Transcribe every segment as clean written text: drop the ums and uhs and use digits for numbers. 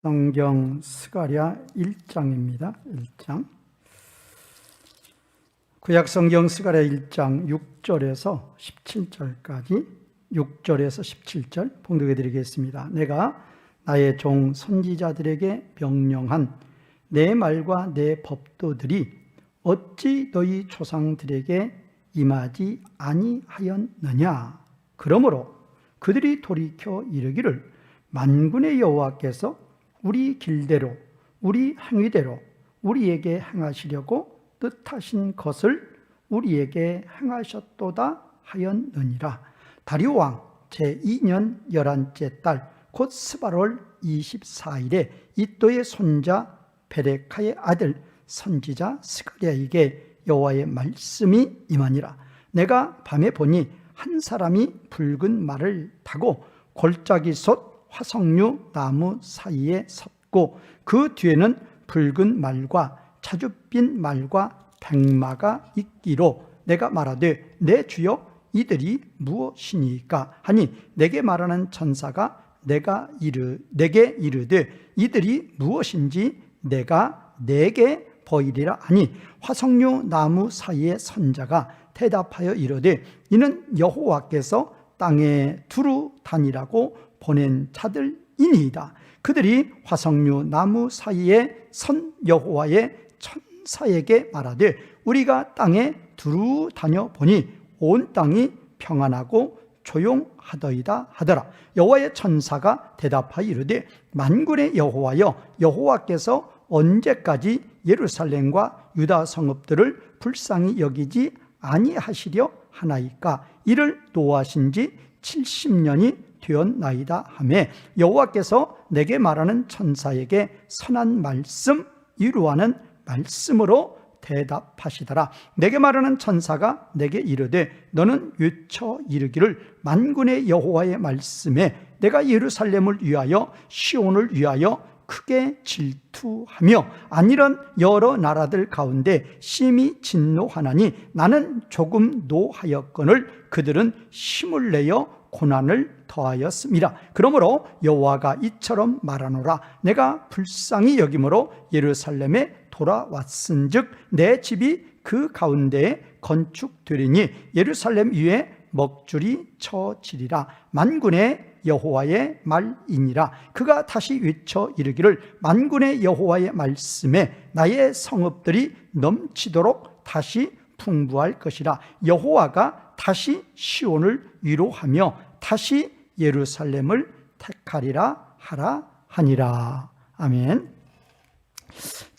성경 스가랴 1장입니다. 1장. 구약 성경 스가랴 1장 6절에서 17절까지 6절에서 17절 봉독해 드리겠습니다. 내가 나의 종 선지자들에게 명령한 내 말과 내 법도들이 어찌 너희 조상들에게 임하지 아니하였느냐. 그러므로 그들이 돌이켜 이르기를 만군의 여호와께서 우리 길대로 우리 행위대로 우리에게 행하시려고 뜻하신 것을 우리에게 행하셨도다 하였느니라. 다리오 왕 제2년 11째 달 곧 스바롤 24일에 이또의 손자 베레카의 아들 선지자 스가랴에게 여호와의 말씀이 임하니라. 내가 밤에 보니 한 사람이 붉은 말을 타고 골짜기 솥 화석류 나무 사이에 섰고 그 뒤에는 붉은 말과 자줏빛 말과 백마가 있기로 내가 말하되 내 주여 이들이 무엇이니까 하니 내게 말하는 천사가 내게 이르되 이들이 무엇인지 내가 내게 보이리라 하니 화석류 나무 사이에 선 자가 대답하여 이르되 이는 여호와께서 땅에 두루 다니라고 보낸 자들이니이다. 그들이 화석류 나무 사이에 선 여호와의 천사에게 말하되 우리가 땅에 두루 다녀 보니 온 땅이 평안하고 조용하더이다 하더라. 여호와의 천사가 대답하여 이르되 만군의 여호와여 여호와께서 언제까지 예루살렘과 유다 성읍들을 불쌍히 여기지 아니하시려 하나이까. 이를 노하신 지 70년이 되었나이다 하매 여호와께서 내게 말하는 천사에게 선한 말씀 이루하는 말씀으로 대답하시더라. 내게 말하는 천사가 내게 이르되 너는 외쳐 이르기를 만군의 여호와의 말씀에 내가 예루살렘을 위하여 시온을 위하여 크게 질투하며 아니런 여러 나라들 가운데 심히 진노하나니 나는 조금 노하였거늘 그들은 힘을 내어 고난을 더하였음이라. 그러므로 여호와가 이처럼 말하노라. 내가 불쌍히 여김으로 예루살렘에 돌아왔은즉 내 집이 그 가운데에 건축되리니 예루살렘 위에 먹줄이 쳐지리라. 만군의 여호와의 말이니라. 그가 다시 외쳐 이르기를 만군의 여호와의 말씀에 나의 성읍들이 넘치도록 다시 풍부할 것이라. 여호와가 다시 시온을 위로하며 다시 예루살렘을 택하리라 하라 하니라. 아멘.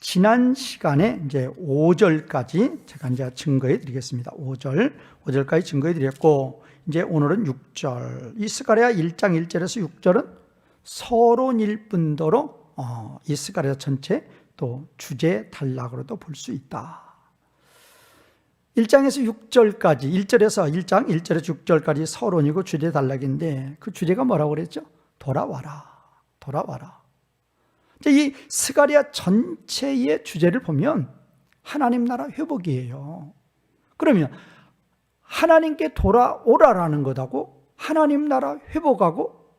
지난 시간에 이제 5절까지 제가 이제 증거해 드리겠습니다. 5절까지 증거해 드렸고 이제 오늘은 6절. 이 스가랴 1장 1절에서 6절은 서론일 뿐더러 이 스가랴 전체 또 주제 단락으로도 볼 수 있다. 1장에서 6절까지 1장 1절에서 6절까지 서론이고 주제 단락인데 그 주제가 뭐라고 그랬죠? 돌아와라. 이 스가랴 전체의 주제를 보면 하나님 나라 회복이에요. 그러면 하나님께 돌아오라라는 것하고 하나님 나라 회복하고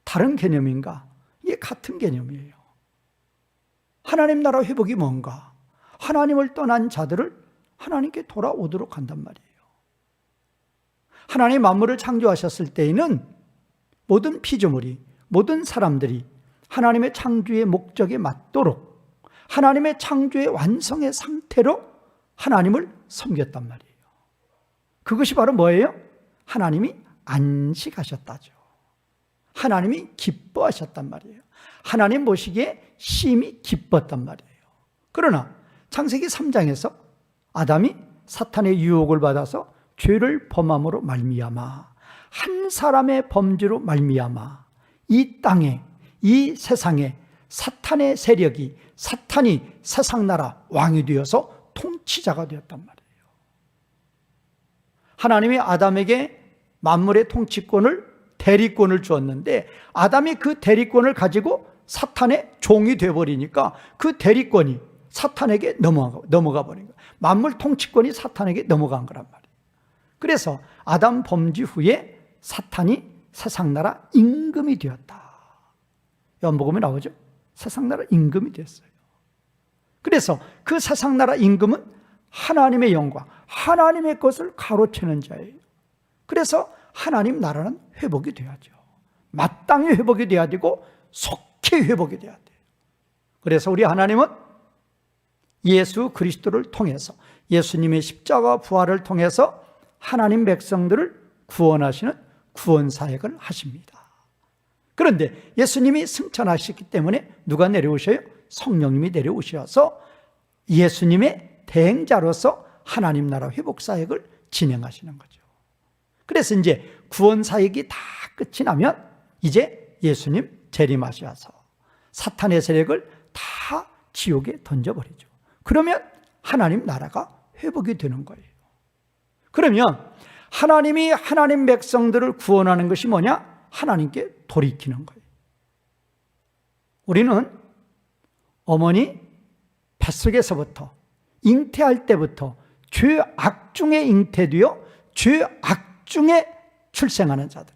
다른 개념인가? 이게 같은 개념이에요. 하나님 나라 회복이 뭔가? 하나님을 떠난 자들을 하나님께 돌아오도록 한단 말이에요. 하나님 만물을 창조하셨을 때에는 모든 피조물이 모든 사람들이 하나님의 창조의 목적에 맞도록 하나님의 창조의 완성의 상태로 하나님을 섬겼단 말이에요. 그것이 바로 뭐예요? 하나님이 안식하셨다죠. 하나님이 기뻐하셨단 말이에요. 하나님 보시기에 심히 기뻤단 말이에요. 그러나 창세기 3장에서 아담이 사탄의 유혹을 받아서 죄를 범함으로 말미암아 한 사람의 범죄로 말미암아 이 땅에 이 세상에 사탄의 세력이 사탄이 세상 나라 왕이 되어서 통치자가 되었단 말이에요. 하나님이 아담에게 만물의 통치권을 대리권을 주었는데 아담이 그 대리권을 가지고 사탄의 종이 되어버리니까 그 대리권이 사탄에게 넘어가 버린 거예요. 만물 통치권이 사탄에게 넘어간 거란 말이에요. 그래서 아담 범죄 후에 사탄이 세상 나라 임금이 되었다. 요한복음에 나오죠. 세상나라 임금이 됐어요. 그래서 그 세상나라 임금은 하나님의 영광, 하나님의 것을 가로채는 자예요. 그래서 하나님 나라는 회복이 돼야죠. 마땅히 회복이 돼야 되고 속히 회복이 돼야 돼요. 그래서 우리 하나님은 예수 그리스도를 통해서, 예수님의 십자가 부활을 통해서 하나님 백성들을 구원하시는 구원사역을 하십니다. 그런데 예수님이 승천하셨기 때문에 누가 내려오셔요? 성령님이 내려오셔서 예수님의 대행자로서 하나님 나라 회복사역을 진행하시는 거죠. 그래서 이제 구원사역이 다 끝이 나면 이제 예수님 재림하셔서 사탄의 세력을 다 지옥에 던져버리죠. 그러면 하나님 나라가 회복이 되는 거예요. 그러면 하나님이 하나님 백성들을 구원하는 것이 뭐냐? 하나님께 돌이키는 거예요. 우리는 어머니 뱃속에서부터 잉태할 때부터 죄악 중에 잉태되어 죄악 중에 출생하는 자들.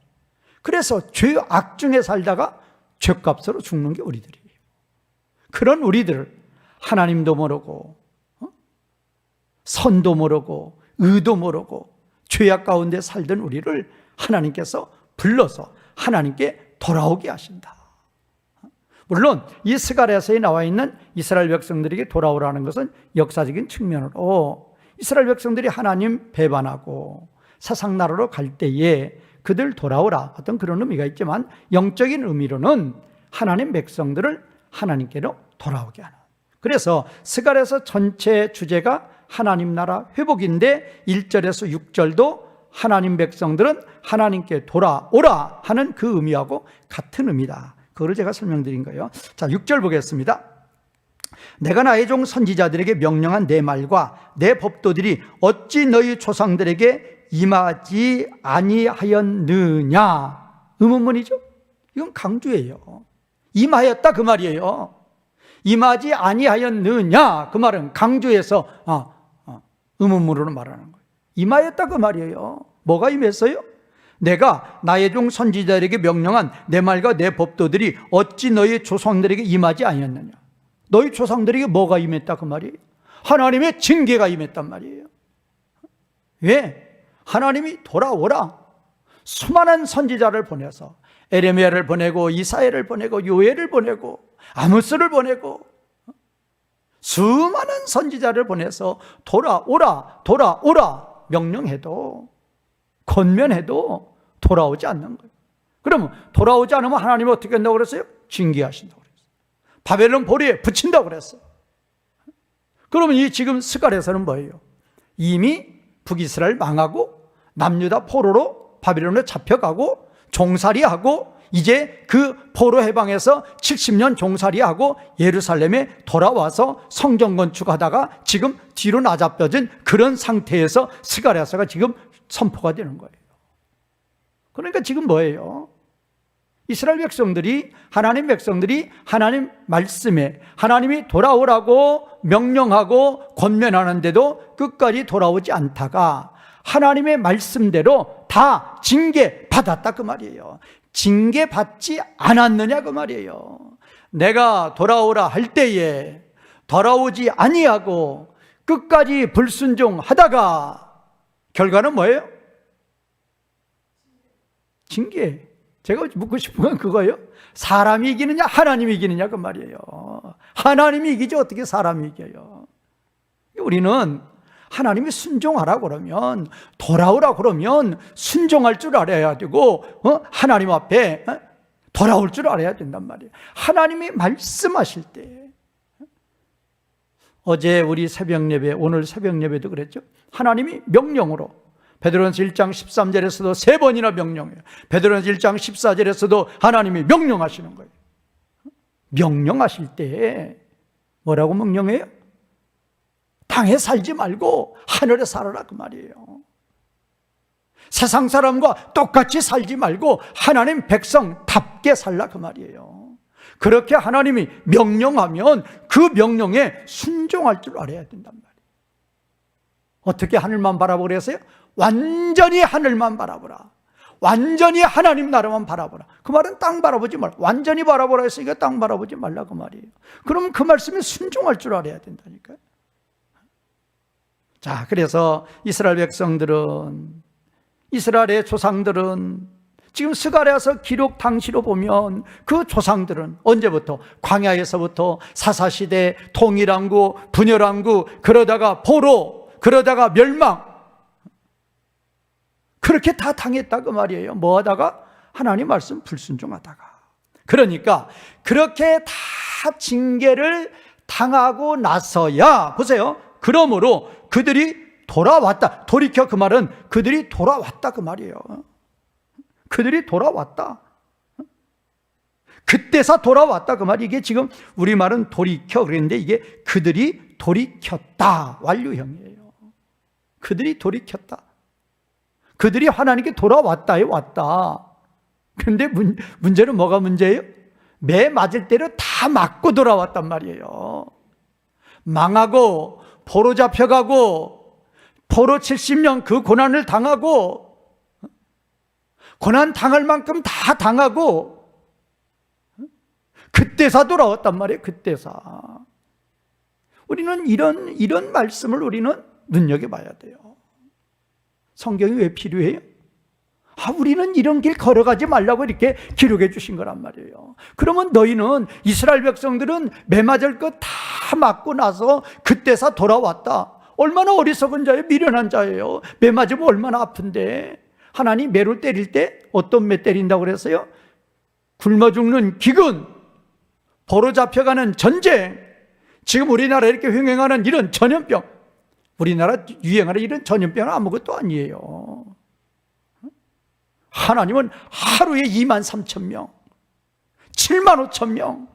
그래서 죄악 중에 살다가 죄값으로 죽는 게 우리들이에요. 그런 우리들을 하나님도 모르고 선도 모르고 의도 모르고 죄악 가운데 살던 우리를 하나님께서 불러서 하나님께 돌아오게 하신다. 물론 이 스가랴서에 나와 있는 이스라엘 백성들에게 돌아오라는 것은 역사적인 측면으로 이스라엘 백성들이 하나님 배반하고 세상 나라로 갈 때에 그들 돌아오라 어떤 그런 의미가 있지만, 영적인 의미로는 하나님 백성들을 하나님께로 돌아오게 하는. 그래서 스가랴서 전체 주제가 하나님 나라 회복인데 1절에서 6절도 하나님 백성들은 하나님께 돌아오라 하는 그 의미하고 같은 의미다. 그거를 제가 설명드린 거예요. 자, 6절 보겠습니다. 내가 나의 종 선지자들에게 명령한 내 말과 내 법도들이 어찌 너희 조상들에게 임하지 아니하였느냐. 의문문이죠. 이건 강조예요. 임하였다 그 말이에요. 임하지 아니하였느냐 그 말은 강조해서 의문문으로 말하는 거예요. 임하였다 그 말이에요. 뭐가 임했어요? 내가 나의 종 선지자들에게 명령한 내 말과 내 법도들이 어찌 너희 조상들에게 임하지 아니었느냐. 너희 조상들에게 뭐가 임했다 그 말이에요? 하나님의 징계가 임했단 말이에요. 왜? 하나님이 돌아오라. 수많은 선지자를 보내서 에레미야를 보내고 이사야를 보내고 요엘을 보내고 아모스를 보내고 수많은 선지자를 보내서 돌아오라 돌아오라 명령해도 권면해도 돌아오지 않는 거예요. 그러면 돌아오지 않으면 하나님이 어떻게 한다고 그랬어요? 징계하신다고 그랬어요. 바벨론 보리에 붙인다고 그랬어요. 그러면 이 지금 스가랴서는 뭐예요? 이미 북이스라엘 망하고 남유다 포로로 바벨론에 잡혀가고 종살이하고 이제 그 포로 해방에서 70년 종살이하고 예루살렘에 돌아와서 성전 건축하다가 지금 뒤로 나잡혀진 그런 상태에서 스가랴서가 지금 선포가 되는 거예요. 그러니까 지금 뭐예요? 이스라엘 백성들이 하나님 백성들이 하나님 말씀에 하나님이 돌아오라고 명령하고 권면하는데도 끝까지 돌아오지 않다가 하나님의 말씀대로 다 징계받았다 그 말이에요. 징계받지 않았느냐 그 말이에요. 내가 돌아오라 할 때에 돌아오지 아니하고 끝까지 불순종하다가 결과는 뭐예요? 징계. 제가 묻고 싶은 건 그거예요. 사람이 이기느냐 하나님이 이기느냐 그 말이에요. 하나님이 이기지 어떻게 사람이 이겨요. 우리는 하나님이 순종하라 그러면 돌아오라 그러면 순종할 줄 알아야 되고 하나님 앞에 돌아올 줄 알아야 된단 말이에요. 하나님이 말씀하실 때 어제 우리 새벽 예배 오늘 새벽 예배도 그랬죠. 하나님이 명령으로 베드로전서 1장 13절에서도 3번이나 명령해요. 베드로전서 1장 14절에서도 하나님이 명령하시는 거예요. 명령하실 때 뭐라고 명령해요? 땅에 살지 말고 하늘에 살아라 그 말이에요. 세상 사람과 똑같이 살지 말고 하나님 백성답게 살라 그 말이에요. 그렇게 하나님이 명령하면 그 명령에 순종할 줄 알아야 된단 말이에요. 어떻게 하늘만 바라보라 했어요? 완전히 하늘만 바라보라. 완전히 하나님 나라만 바라보라. 그 말은 땅 바라보지 말라. 완전히 바라보라 했으니까 땅 바라보지 말라 그 말이에요. 그러면 그 말씀에 순종할 줄 알아야 된다니까요. 자, 그래서 이스라엘 백성들은, 이스라엘의 조상들은 지금 스가랴서 기록 당시로 보면 그 조상들은 언제부터? 광야에서부터 사사시대, 통일왕국, 분열왕국, 그러다가 포로, 그러다가 멸망, 그렇게 다 당했다 그 말이에요. 뭐 하다가? 하나님 말씀 불순종하다가. 그러니까 그렇게 다 징계를 당하고 나서야, 보세요, 그러므로 그들이 돌아왔다. 돌이켜, 그 말은 그들이 돌아왔다 그 말이에요. 그들이 돌아왔다. 그때서 돌아왔다 그 말이, 이게 지금 우리말은 돌이켜 그랬는데 이게 그들이 돌이켰다 완료형이에요. 그들이 돌이켰다. 그들이 하나님께 돌아왔다에 왔다. 그런데 문제는 뭐가 문제예요? 매 맞을 때를 다 맞고 돌아왔단 말이에요. 망하고 포로 잡혀가고 포로 70년 그 고난을 당하고 고난 당할 만큼 다 당하고 그때서 돌아왔단 말이에요. 그때서. 우리는 이런 말씀을 우리는 눈여겨봐야 돼요. 성경이 왜 필요해요? 우리는 이런 길 걸어가지 말라고 이렇게 기록해 주신 거란 말이에요. 그러면 너희는, 이스라엘 백성들은 매맞을 것 다 맞고 나서 그때서 돌아왔다. 얼마나 어리석은 자예요. 미련한 자예요. 매 맞으면 얼마나 아픈데. 하나님 매를 때릴 때 어떤 매 때린다고 그랬어요? 굶어 죽는 기근, 포로 잡혀가는 전쟁, 지금 우리나라에 이렇게 횡행하는 이런 전염병, 우리나라 유행하는 이런 전염병은 아무것도 아니에요. 하나님은 하루에 23,000명, 75,000명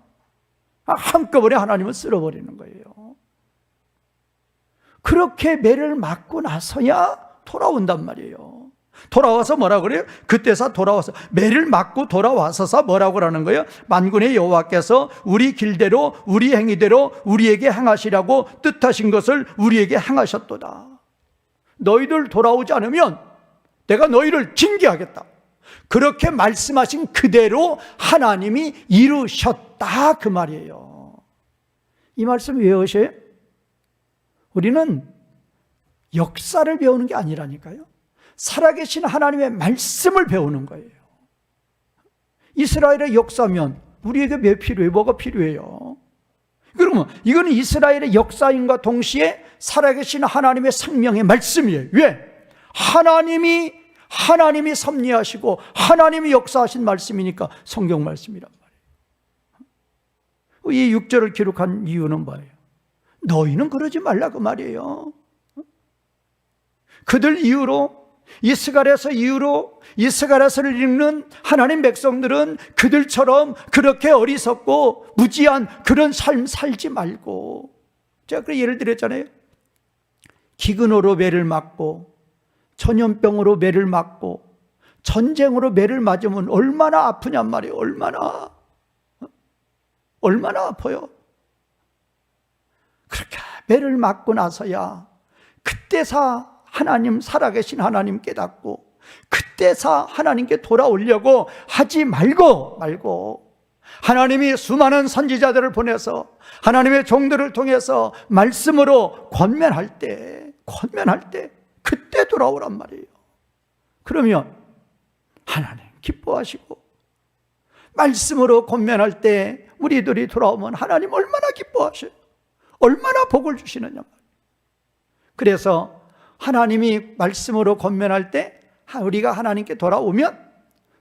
한꺼번에 하나님은 쓸어버리는 거예요. 그렇게 매를 맞고 나서야 돌아온단 말이에요. 돌아와서 뭐라고 그래요? 그때서 돌아와서, 매를 맞고 돌아와서서 뭐라고 하는 거예요? 만군의 여호와께서 우리 길대로 우리 행위대로 우리에게 행하시라고 뜻하신 것을 우리에게 행하셨도다. 너희들 돌아오지 않으면 내가 너희를 징계하겠다. 그렇게 말씀하신 그대로 하나님이 이루셨다 그 말이에요. 이 말씀 왜 하셔요? 우리는 역사를 배우는 게 아니라니까요. 살아계신 하나님의 말씀을 배우는 거예요. 이스라엘의 역사면 우리에게 왜 필요해요? 뭐가 필요해요? 그러면 이거는 이스라엘의 역사인과 동시에 살아계신 하나님의 생명의 말씀이에요. 왜? 하나님이 섭리하시고 하나님이 역사하신 말씀이니까 성경 말씀이란 말이에요. 이 6절을 기록한 이유는 뭐예요? 너희는 그러지 말라 그 말이에요. 그들 이후로, 이 스가랴서 이후로 이 스가랴서를 읽는 하나님 백성들은 그들처럼 그렇게 어리석고 무지한 그런 삶 살지 말고, 제가 그 예를 들었잖아요. 기근으로 매를 맞고 전염병으로 매를 맞고 전쟁으로 매를 맞으면 얼마나 아프냔 말이에요. 얼마나 아파요. 그렇게 매를 맞고 나서야 그때서 하나님, 살아계신 하나님 깨닫고 그때서 하나님께 돌아오려고 하지 말고 하나님이 수많은 선지자들을 보내서 하나님의 종들을 통해서 말씀으로 권면할 때 그때 돌아오란 말이에요. 그러면 하나님 기뻐하시고, 말씀으로 권면할 때 우리들이 돌아오면 하나님 얼마나 기뻐하셔요. 얼마나 복을 주시느냐. 그래서 하나님이 말씀으로 권면할 때 우리가 하나님께 돌아오면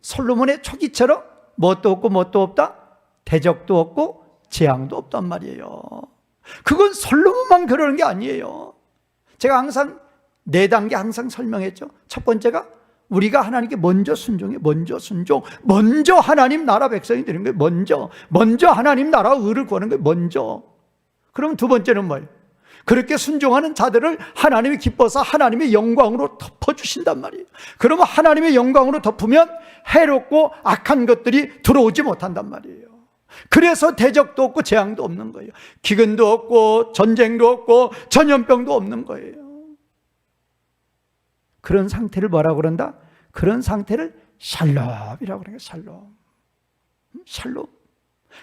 솔로몬의 초기처럼 뭣도 없고 뭣도 없다, 대적도 없고 재앙도 없단 말이에요. 그건 솔로몬만 그러는 게 아니에요. 제가 항상 4단계 항상 설명했죠. 첫 번째가 우리가 하나님께 먼저 순종해. 먼저 하나님 나라 백성이 되는 거예요. 먼저 하나님 나라와 의를 구하는 거예요. 먼저. 그럼 두 번째는 뭐예요? 그렇게 순종하는 자들을 하나님이 기뻐서 하나님의 영광으로 덮어주신단 말이에요. 그러면 하나님의 영광으로 덮으면 해롭고 악한 것들이 들어오지 못한단 말이에요. 그래서 대적도 없고 재앙도 없는 거예요. 기근도 없고 전쟁도 없고 전염병도 없는 거예요. 그런 상태를 뭐라고 그런다? 그런 상태를 샬롬이라고 그래요. 샬롬. 샬롬.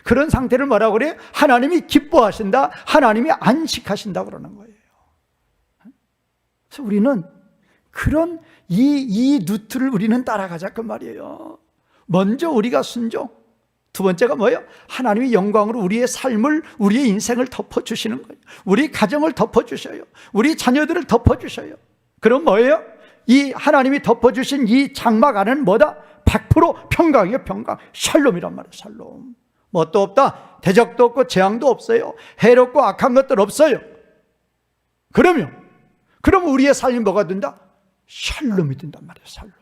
그런 상태를 뭐라고 그래요? 하나님이 기뻐하신다, 하나님이 안식하신다 그러는 거예요. 그래서 우리는 그런 이 루트를 우리는 따라가자 그 말이에요. 먼저 우리가 순종, 두 번째가 뭐예요? 하나님이 영광으로 우리의 삶을, 우리의 인생을 덮어주시는 거예요. 우리 가정을 덮어주셔요. 우리 자녀들을 덮어주셔요. 그럼 뭐예요? 이 하나님이 덮어주신 이 장막 안에는 뭐다? 100% 평강이에요. 평강. 샬롬이란 말이에요. 샬롬. 뭣도 없다. 대적도 없고 재앙도 없어요. 해롭고 악한 것들 없어요. 그러면 우리의 삶이 뭐가 된다? 샬롬이 된단 말이에요. 샬롬.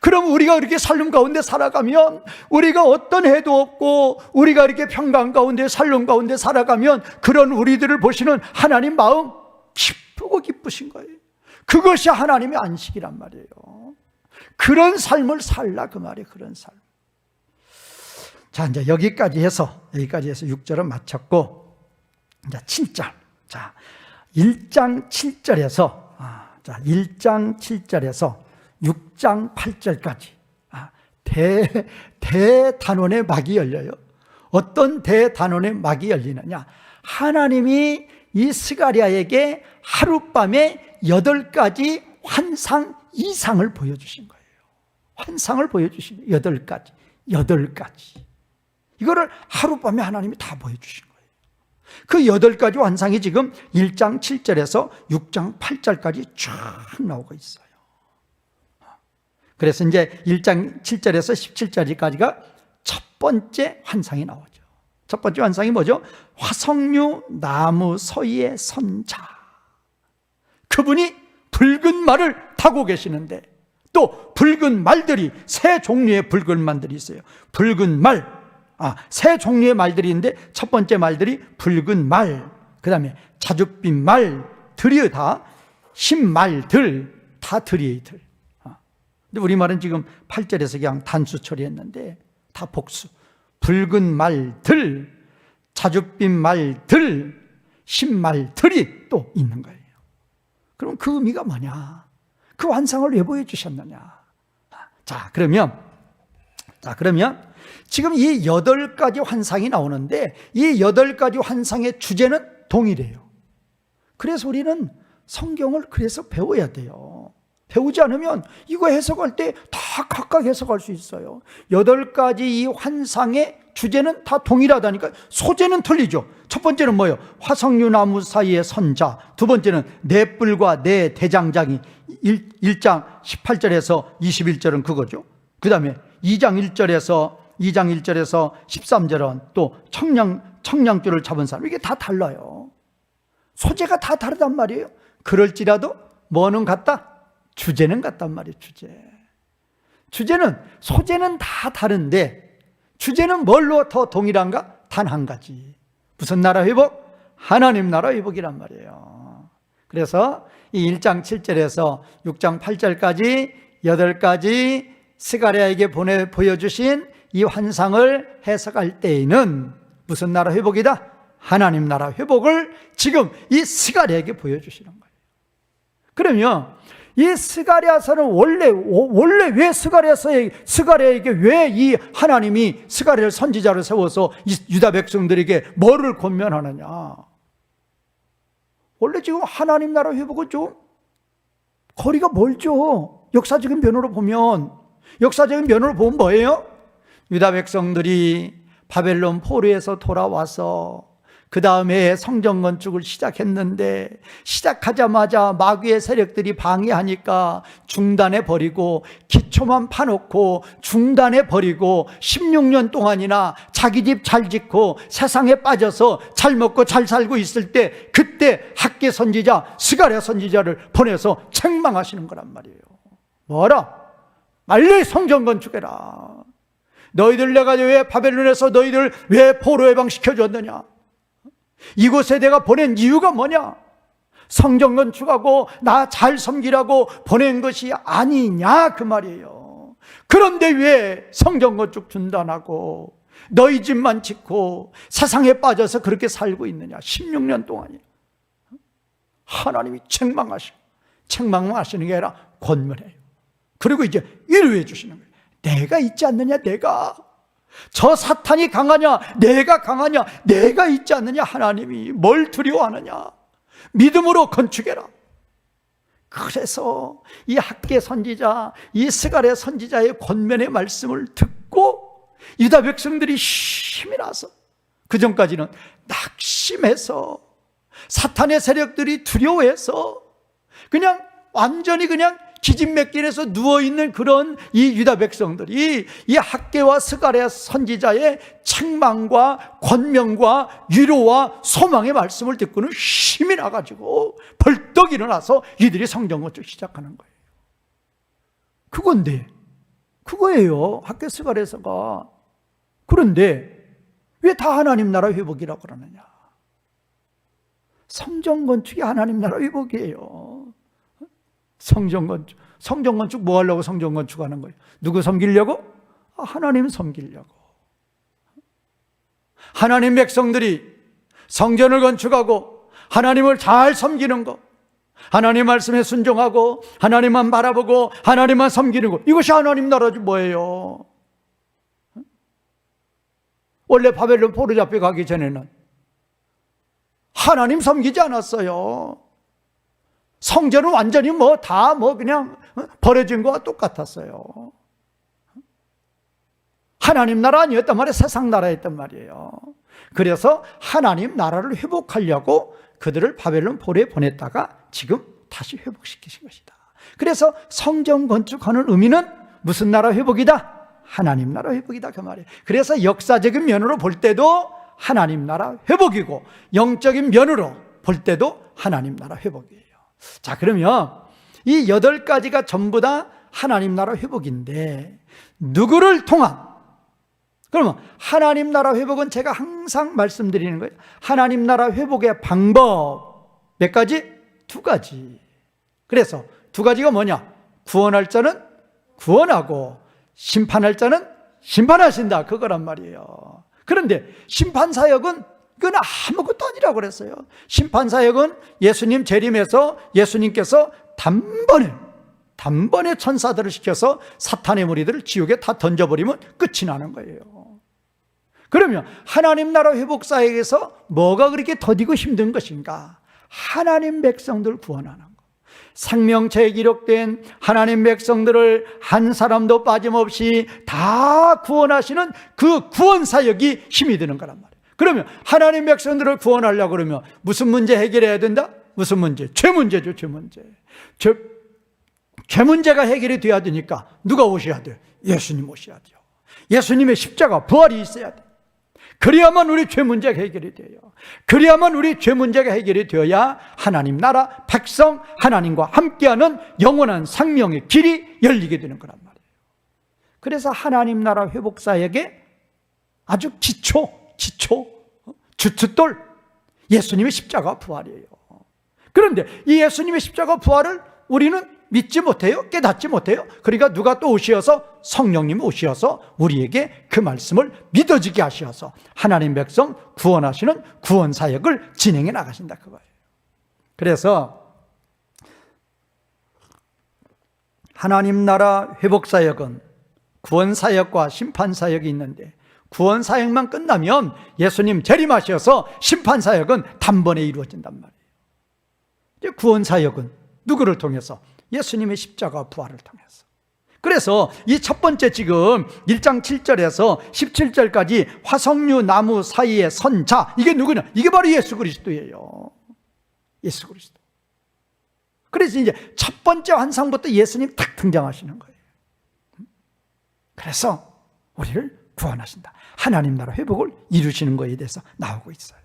그럼 우리가 이렇게 샬롬 가운데 살아가면, 우리가 어떤 해도 없고 우리가 이렇게 평강 가운데 샬롬 가운데 살아가면 그런 우리들을 보시는 하나님 마음 기쁘고 기쁘신 거예요. 그것이 하나님의 안식이란 말이에요. 그런 삶을 살라 그 말이에요. 그런 삶. 자, 이제 여기까지 해서 6절은 마쳤고, 이제 7절. 자, 1장 7절에서 1장 7절에서 6장 8절까지 대단원의 막이 열려요. 어떤 대단원의 막이 열리느냐? 하나님이 이 스가랴에게 하룻밤에 8가지 환상 이상을 보여주신 거예요. 환상을 보여주신 거예요. 8가지. 이거를 하룻밤에 하나님이 다 보여주신 거예요. 그 8가지 환상이 지금 1장 7절에서 6장 8절까지 쫙 나오고 있어요. 그래서 이제 1장 7절에서 17절까지가 첫 번째 환상이 나오죠. 첫 번째 환상이 뭐죠? 화석류 나무 서리의 선자. 그분이 붉은 말을 타고 계시는데, 또 붉은 말들이, 세 종류의 붉은 말들이 있어요. 붉은 말, 세 종류의 말들이 있는데, 첫 번째 말들이 붉은 말, 그 다음에 자줏빛 말, 들이 다 신말들, 다 들이에요. 들. 근데 우리말은 지금 8절에서 그냥 단수 처리했는데 다 복수. 붉은 말들, 자줏빛 말들, 신말들이 또 있는 거예요. 그럼 그 의미가 뭐냐? 그 환상을 왜 보여주셨느냐? 자, 그러면 지금 이 8가지 환상이 나오는데, 이 8가지 환상의 주제는 동일해요. 그래서 우리는 성경을 그래서 배워야 돼요. 배우지 않으면 이거 해석할 때 다 각각 해석할 수 있어요. 8가지 이 환상의 주제는 다 동일하다니까. 소재는 틀리죠. 첫 번째는 뭐예요? 화석류 나무 사이의 선자. 두 번째는 네 뿔과 네 대장장이. 1장 18절에서 21절은 그거죠. 그 다음에 2장 1절에서 13절은 또 청량줄을 잡은 사람. 이게 다 달라요. 소재가 다 다르단 말이에요. 그럴지라도 뭐는 같다? 주제는 같단 말이에요. 소재는 다 다른데, 주제는 뭘로 더 동일한가? 단 한 가지. 무슨 나라 회복? 하나님 나라 회복이란 말이에요. 그래서 이 1장 7절에서 6장 8절까지 8가지 스가랴에게 보여주신 이 환상을 해석할 때에는 무슨 나라 회복이다? 하나님 나라 회복을 지금 이 스가랴에게 보여주시는 거예요. 그러면 이 스가랴서는 원래 왜 스가랴에게 왜 이 하나님이 스가랴를 선지자로 세워서 이 유다 백성들에게 뭐를 권면하느냐? 원래 지금 하나님 나라 회복은 좀 거리가 멀죠. 역사적인 면으로 보면 뭐예요? 유다 백성들이 바벨론 포로에서 돌아와서 그 다음에 성전 건축을 시작했는데, 시작하자마자 마귀의 세력들이 방해하니까 중단해버리고, 기초만 파놓고 중단해버리고 16년 동안이나 자기 집 잘 짓고 세상에 빠져서 잘 먹고 잘 살고 있을 때, 그때 학개 선지자 스가랴 선지자를 보내서 책망하시는 거란 말이에요. 뭐라? 빨리 성전 건축해라. 너희들 내가 왜 바벨론에서 너희들 왜 포로 해방시켜줬느냐? 이곳에 내가 보낸 이유가 뭐냐? 성전 건축하고 나 잘 섬기라고 보낸 것이 아니냐 그 말이에요. 그런데 왜 성전 건축 중단하고 너희 집만 짓고 세상에 빠져서 그렇게 살고 있느냐? 16년 동안이야. 하나님이 책망하시는 게 아니라 권면해요. 그리고 이제 위로해 주시는 거예요. 내가 있지 않느냐, 내가. 저 사탄이 강하냐, 내가 강하냐, 내가 있지 않느냐. 하나님이 뭘 두려워하느냐. 믿음으로 건축해라. 그래서 이 학개 선지자, 이 스가랴 선지자의 권면의 말씀을 듣고 유다 백성들이 힘이 나서, 그전까지는 낙심해서 사탄의 세력들이 두려워해서 그냥 완전히 그냥 기진맥진해서 누워있는 그런 이 유다 백성들이 이 학개와 스가랴 선지자의 책망과 권면과 위로와 소망의 말씀을 듣고는 힘이 나가지고 벌떡 일어나서 이들이 성전 건축 시작하는 거예요. 그건데, 그거예요, 학개 스가랴서가. 그런데 왜 다 하나님 나라 회복이라고 그러느냐? 성전 건축이 하나님 나라 회복이에요. 성전 건축 뭐 하려고 성전 건축하는 거예요? 누구 섬기려고? 하나님 섬기려고. 하나님 백성들이 성전을 건축하고 하나님을 잘 섬기는 것, 하나님 말씀에 순종하고 하나님만 바라보고 하나님만 섬기는 것, 이것이 하나님 나라지 뭐예요? 원래 바벨론 포로 잡혀가기 전에는 하나님 섬기지 않았어요. 성전은 완전히 그냥 버려진 거와 똑같았어요. 하나님 나라 아니었단 말이에요. 세상 나라였단 말이에요. 그래서 하나님 나라를 회복하려고 그들을 바벨론 포로에 보냈다가 지금 다시 회복시키신 것이다. 그래서 성전 건축하는 의미는 무슨 나라 회복이다? 하나님 나라 회복이다, 그 말이에요. 그래서 역사적인 면으로 볼 때도 하나님 나라 회복이고 영적인 면으로 볼 때도 하나님 나라 회복이에요. 자, 그러면 이 8가지가 전부 다 하나님 나라 회복인데 누구를 통한, 그러면 하나님 나라 회복은 제가 항상 말씀드리는 거예요. 하나님 나라 회복의 방법 몇 가지? 2가지. 그래서 2가지가 뭐냐? 구원할 자는 구원하고 심판할 자는 심판하신다, 그거란 말이에요. 그런데 심판사역은 그건 아무것도 아니라고 그랬어요. 심판사역은 예수님 재림에서 예수님께서 단번에 천사들을 시켜서 사탄의 무리들을 지옥에 다 던져버리면 끝이 나는 거예요. 그러면 하나님 나라 회복사역에서 뭐가 그렇게 더디고 힘든 것인가? 하나님 백성들 구원하는 거. 생명체에 기록된 하나님 백성들을 한 사람도 빠짐없이 다 구원하시는 그 구원사역이 힘이 드는 거란 말이에요. 그러면 하나님 백성들을 구원하려고 그러면 무슨 문제 해결해야 된다? 무슨 문제? 죄 문제죠, 죄 문제. 죄 문제가 해결이 돼야 되니까 누가 오셔야 돼요? 예수님 오셔야 돼요. 예수님의 십자가 부활이 있어야 돼요. 그래야만 우리 죄 문제가 해결이 돼요. 그래야만 우리 죄 문제가 해결이 되어야 하나님 나라 백성, 하나님과 함께하는 영원한 생명의 길이 열리게 되는 거란 말이에요. 그래서 하나님 나라 회복사역의 아주 주춧돌 예수님의 십자가 부활이에요. 그런데 이 예수님의 십자가 부활을 우리는 믿지 못해요. 깨닫지 못해요. 그러니까 누가 또 오셔서, 성령님이 오셔서 우리에게 그 말씀을 믿어지게 하셔서 하나님 백성 구원하시는 구원사역을 진행해 나가신다, 그거예요. 그래서 하나님 나라 회복사역은 구원사역과 심판사역이 있는데 구원사역만 끝나면 예수님 재림하셔서 심판사역은 단번에 이루어진단 말이에요. 이제 구원사역은 누구를 통해서? 예수님의 십자가 부활을 통해서. 그래서 이 첫 번째 지금 1장 7절에서 17절까지 화석류 나무 사이에 선 자, 이게 누구냐? 이게 바로 예수 그리스도예요. 예수 그리스도. 그래서 이제 첫 번째 환상부터 예수님 딱 등장하시는 거예요. 그래서 우리를 구원하신다. 하나님 나라 회복을 이루시는 것에 대해서 나오고 있어요.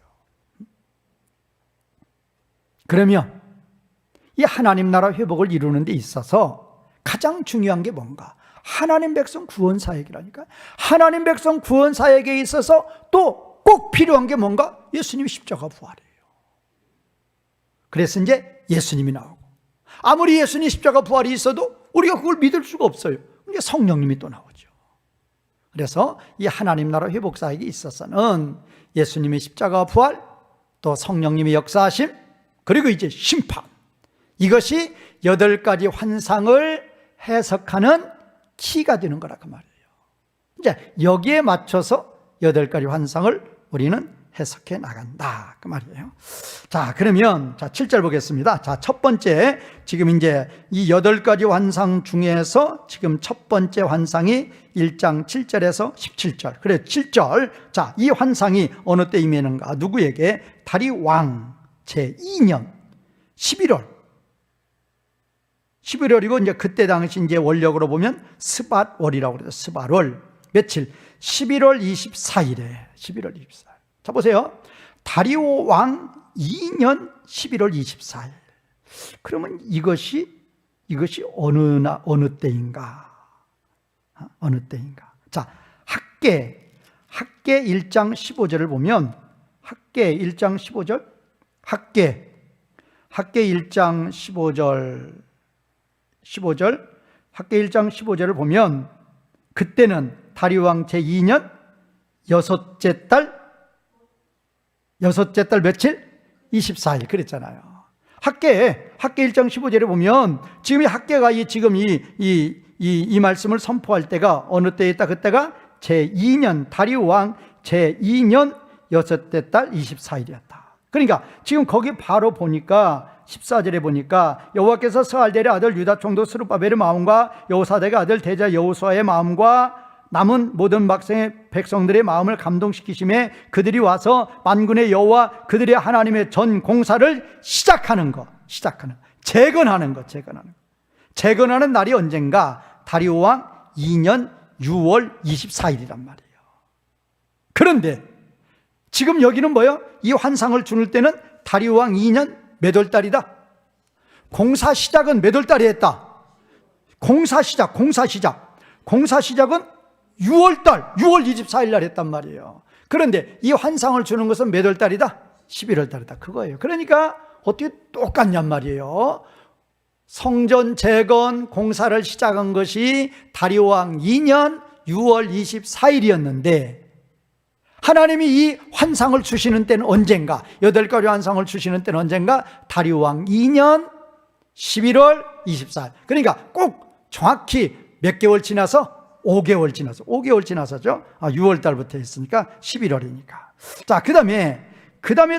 그러면 이 하나님 나라 회복을 이루는 데 있어서 가장 중요한 게 뭔가? 하나님 백성 구원 사역이라니까. 하나님 백성 구원 사역에 있어서 또 꼭 필요한 게 뭔가? 예수님의 십자가 부활이에요. 그래서 이제 예수님이 나오고, 아무리 예수님 십자가 부활이 있어도 우리가 그걸 믿을 수가 없어요. 이제 성령님이 또 나오죠. 그래서 이 하나님 나라 회복 사역에 있어서는 예수님의 십자가 부활, 또 성령님의 역사하심, 그리고 이제 심판, 이것이 8가지 환상을 해석하는 키가 되는 거라 그 말이에요. 이제 여기에 맞춰서 8가지 환상을 우리는 해석해 나간다 그 말이에요. 자, 그러면 7절 보겠습니다. 자, 첫 번째, 지금 이제 이 8가지 환상 중에서 지금 첫 번째 환상이 1장 7절에서 17절. 그래 7절. 자, 이 환상이 어느 때 임했는가? 누구에게? 다리 왕 제2년 11월이고 이제 그때 당시 이제 원력으로 보면 스밧월이라고 그래요. 스밧월. 며칠? 11월 24일에 11월 24일. 자, 보세요. 다리오 왕 2년 11월 24일. 그러면 이것이 어느 때인가? 어느 때인가? 자, 학계 1장 15절을 보면 학계 1장 15절 학계 1장 15절 학계 1장 15절을 보면 그때는 다리오 왕 제2년 여섯째 달 며칠? 24일 그랬잖아요. 학계 1장 15절에 보면 지금 이 학계가 지금 이 말씀을 선포할 때가 어느 때에 있다? 그때가 제2년 다리오 왕 제2년 여섯째 달 24일이었다. 그러니까 지금 거기 바로 보니까 14절에 보니까 여호와께서 스알델의 아들 유다 총독 스룹바벨의 마음과 여호사닥의 아들 대자 여호수아의 마음과 남은 모든 백성들의 마음을 감동시키심에 그들이 와서 만군의 여호와 그들의 하나님의 전 공사를 시작하는 재건하는 날이 언젠가? 다리오 왕 2년 6월 24일이란 말이에요. 그런데 지금 여기는 뭐예요? 이 환상을 주는 때는 다리오 왕 2년 몇 월 달이다? 공사 시작은 몇 월 달에 했다? 공사 시작은 6월 24일 날 했단 말이에요. 그런데 이 환상을 주는 것은 몇 월 달이다? 11월 달이다. 그거예요. 그러니까 어떻게 똑같냔 말이에요. 성전 재건 공사를 시작한 것이 다리오 왕 2년 6월 24일이었는데 하나님이 이 환상을 주시는 때는 언젠가? 8가지 환상을 주시는 때는 언젠가? 다리오 왕 2년 11월 24일. 그러니까 꼭 정확히 몇 개월 지나서? 5개월 지나서죠. 6월 달부터 했으니까 11월이니까. 자, 그 다음에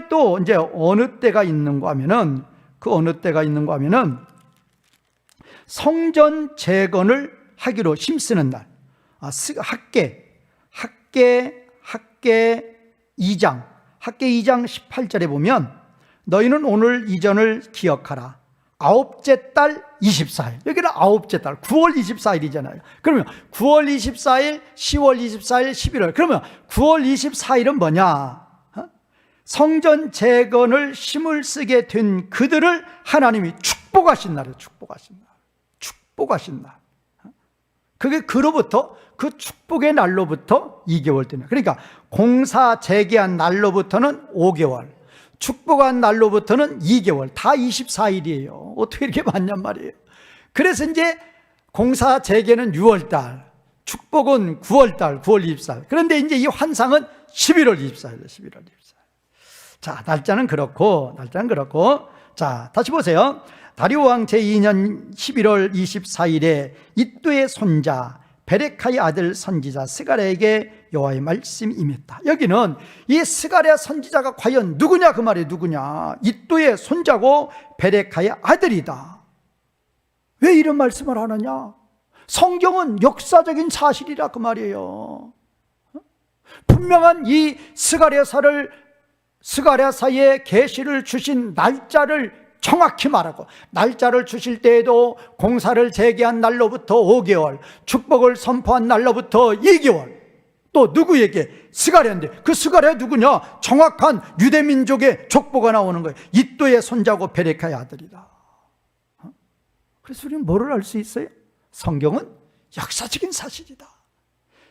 또 이제 어느 때가 있는가 하면은 성전 재건을 하기로 힘쓰는 날. 학계 2장 18절에 보면 너희는 오늘 이전을 기억하라. 9째 달 24일. 여기는 9째 달 9월 24일이잖아요. 그러면 9월 24일, 10월 24일, 11월. 그러면 9월 24일은 뭐냐? 성전 재건을 힘을 쓰게 된 그들을 하나님이 축복하신 날이에요. 축복하신 날. 그게 그 축복의 날로부터 2개월 되네. 그러니까 공사 재개한 날로부터는 5개월, 축복한 날로부터는 2개월, 다 24일이에요. 어떻게 이렇게 많냔 말이에요. 그래서 이제 공사 재개는 6월달, 축복은 9월달, 9월 24일. 그런데 이제 이 환상은 11월 24일. 자, 날짜는 그렇고. 자, 다시 보세요. 다리오 왕 제2년 11월 24일에 이또의 손자 베레카의 아들 선지자 스가랴에게 여호와의 말씀이 임했다. 여기는 이 스가랴 선지자가 과연 누구냐 그 말이에요. 누구냐? 이또의 손자고 베레카의 아들이다. 왜 이런 말씀을 하느냐? 성경은 역사적인 사실이라 그 말이에요. 분명한 이 스가랴사의 계시를 주신 날짜를 정확히 말하고, 날짜를 주실 때에도 공사를 재개한 날로부터 5개월, 축복을 선포한 날로부터 2개월. 또 누구에게? 스가랴인데 그 스가랴 누구냐? 정확한 유대민족의 족보가 나오는 거예요. 이또의 손자고 베레카의 아들이다. 그래서 우리는 뭐를 알 수 있어요? 성경은 역사적인 사실이다.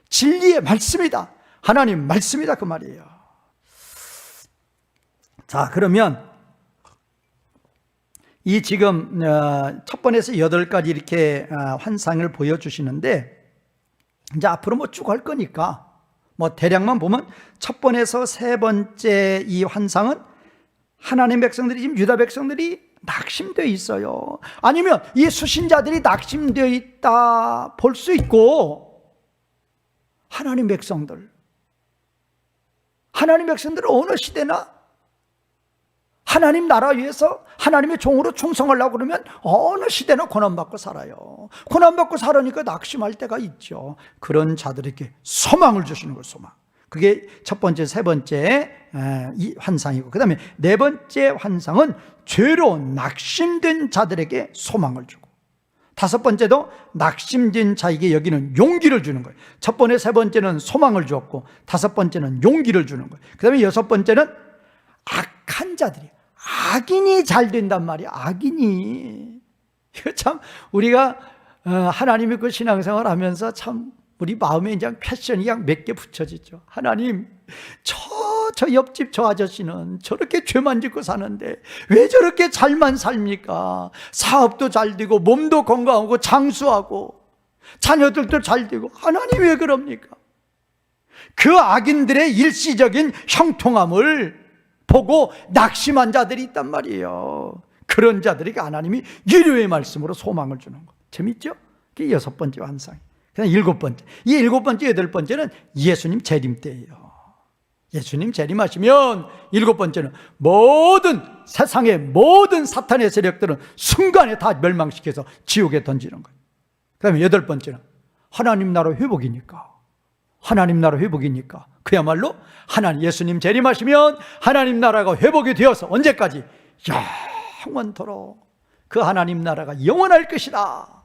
진리의 말씀이다. 하나님 말씀이다 그 말이에요. 자, 그러면 이 지금 첫 번에서 8가지 이렇게 환상을 보여주시는데, 이제 앞으로 뭐 쭉 할 거니까 뭐 대략만 보면 첫 번에서 세 번째 이 환상은 하나님 백성들이, 지금 유다 백성들이 낙심되어 있어요. 아니면 이 수신자들이 낙심되어 있다 볼 수 있고, 하나님 백성들은 어느 시대나 하나님 나라 위해서 하나님의 종으로 충성하려고 그러면 어느 시대나 고난받고 살아요. 고난받고 살으니까 낙심할 때가 있죠. 그런 자들에게 소망을 주시는 거예요. 소망. 그게 첫 번째, 세 번째 이 환상이고, 그 다음에 네 번째 환상은 죄로 낙심된 자들에게 소망을 주고, 다섯 번째도 낙심된 자에게 여기는 용기를 주는 거예요. 첫 번째, 세 번째는 소망을 주었고, 다섯 번째는 용기를 주는 거예요. 그 다음에 여섯 번째는 악한 자들이, 악인이 잘 된단 말이야. 악인이. 이거 참 우리가 하나님의 그 신앙생활 하면서 참 우리 마음에 이제 패션이 그냥 몇 개 붙여지죠. 하나님, 저 옆집 저 아저씨는 저렇게 죄만 짓고 사는데 왜 저렇게 잘만 삽니까? 사업도 잘 되고 몸도 건강하고 장수하고 자녀들도 잘 되고, 하나님 왜 그럽니까? 그 악인들의 일시적인 형통함을 보고 낙심한 자들이 있단 말이에요. 그런 자들에게 하나님이 유료의 말씀으로 소망을 주는 거. 재밌죠? 그게 여섯 번째 환상. 그다음 일곱 번째. 이 일곱 번째, 여덟 번째는 예수님 재림 때예요. 예수님 재림하시면 일곱 번째는 세상의 모든 사탄의 세력들은 순간에 다 멸망시켜서 지옥에 던지는 거예요. 그다음에 여덟 번째는 하나님 나라 회복이니까. 그야말로 예수님 재림하시면 하나님 나라가 회복이 되어서 언제까지? 영원토록 그 하나님 나라가 영원할 것이다.